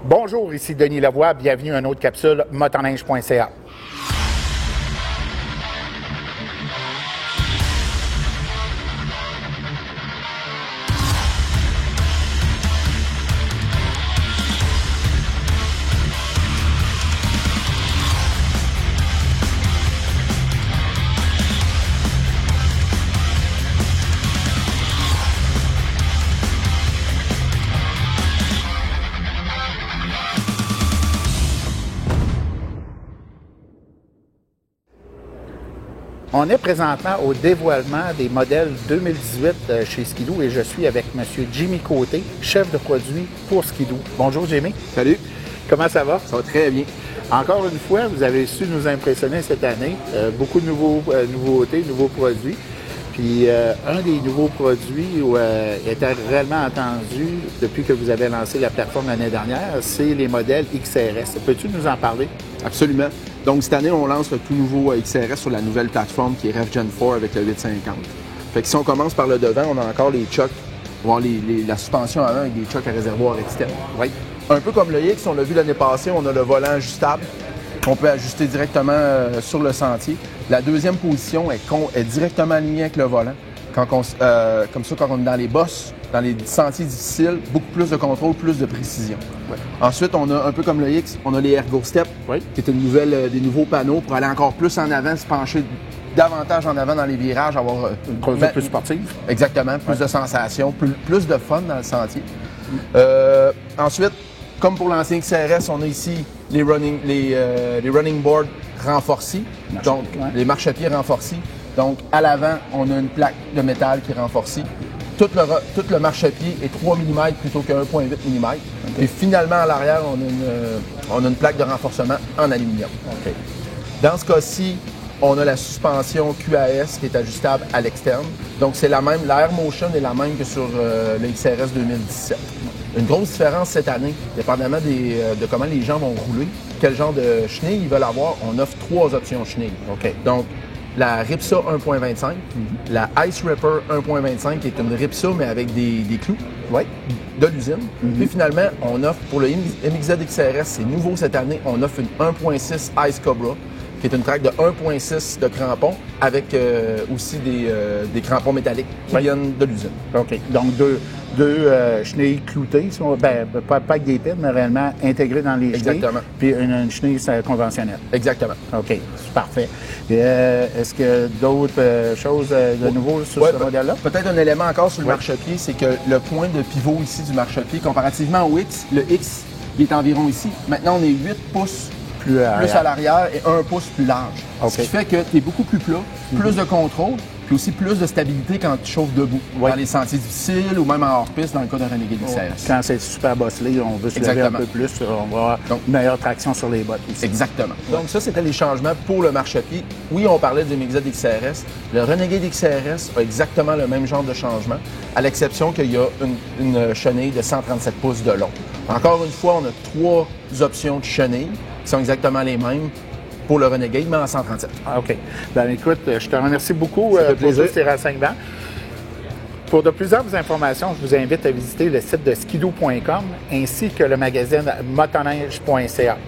Bonjour, ici Denis Lavoie. Bienvenue à une autre capsule motoneige.ca. On est présentement au dévoilement des modèles 2018 chez Ski-Doo et je suis avec M. Jimmy Côté, chef de produit pour Ski-Doo. Bonjour Jimmy. Salut. Comment ça va? Ça va très bien. Encore une fois, vous avez su nous impressionner cette année. Beaucoup de nouveautés, nouveaux produits. Puis un des nouveaux produits était réellement attendu depuis que vous avez lancé la plateforme l'année dernière, c'est les modèles XRS. Peux-tu nous en parler? Absolument. Donc cette année, on lance le tout nouveau XRS sur la nouvelle plateforme qui est Rev Gen 4 avec le 850. Fait que si on commence par le devant, on a encore les chocs, voir la suspension avant avec des chocs à réservoir externe. Oui. Un peu comme le X, on l'a vu l'année passée, on a le volant ajustable. On peut ajuster directement sur le sentier. La deuxième position est directement alignée avec le volant. Comme ça, quand on est dans les bosses, dans les sentiers difficiles, beaucoup plus de contrôle, plus de précision. Ouais. Ensuite, on a un peu comme le X, on a les Ergo Step, qui est des nouveaux panneaux pour aller encore plus en avant, se pencher davantage en avant dans les virages, avoir une conduite plus sportive. Exactement, plus de sensations, plus de fun dans le sentier. Ensuite, comme pour l'ancien XRS, on a ici les running boards renforcés, donc les marchepieds renforcés. Donc, à l'avant, on a une plaque de métal qui est renforcée. Tout le marchepied est 3 mm plutôt que 1,8 mm. Okay. Et finalement, à l'arrière, on a une plaque de renforcement en aluminium. Okay. Dans ce cas-ci, on a la suspension QAS qui est ajustable à l'externe. Donc, c'est la même. La Air Motion est la même que sur le XRS 2017. Une grosse différence cette année, dépendamment de comment les gens vont rouler, quel genre de chenille ils veulent avoir, on offre 3 options chenilles. Okay. Donc, la Ripsa 1.25, la Ice Ripper 1.25 qui est une Ripsa mais avec des clous de l'usine. Puis finalement, on offre pour le MXZ XRS, c'est nouveau cette année, on offre une 1.6 Ice Cobra qui est une traque de 1.6 de crampons avec aussi des crampons métalliques qui viennent de l'usine. OK. Donc, deux chenilles cloutées, pas avec des pins, mais réellement intégrées dans les chenilles. Exactement. Puis une chenille conventionnelle. Exactement. OK, c'est parfait. Est-ce qu'il y a d'autres choses de nouveau sur ce modèle-là? Peut-être un élément encore sur le marchepied, c'est que le point de pivot ici du marchepied, comparativement au X, le X, il est environ ici. Maintenant, on est 8 pouces plus à l'arrière et 1 pouce plus large. Okay. Ce qui fait que tu es beaucoup plus plat, plus de contrôle, puis aussi plus de stabilité quand tu chauffes debout, dans les sentiers difficiles ou même en hors-piste dans le cas d'un Renegade XRS. Quand c'est super bosselé, on veut se lever un peu plus, on va avoir une meilleure traction sur les bottes aussi. Exactement. Donc ça, c'était les changements pour le marchepied. Oui, on parlait du MXZ XRS. Le Renegade XRS a exactement le même genre de changement, à l'exception qu'il y a une chenille de 137 pouces de long. Encore une fois, on a 3 options de chenilles qui sont exactement les mêmes pour le Renegade, mais en 137. Ah, OK. Ben écoute, je te remercie beaucoup pour tous ces renseignements. Pour de plus amples informations, je vous invite à visiter le site de skidoo.com ainsi que le magazine motoneige.ca.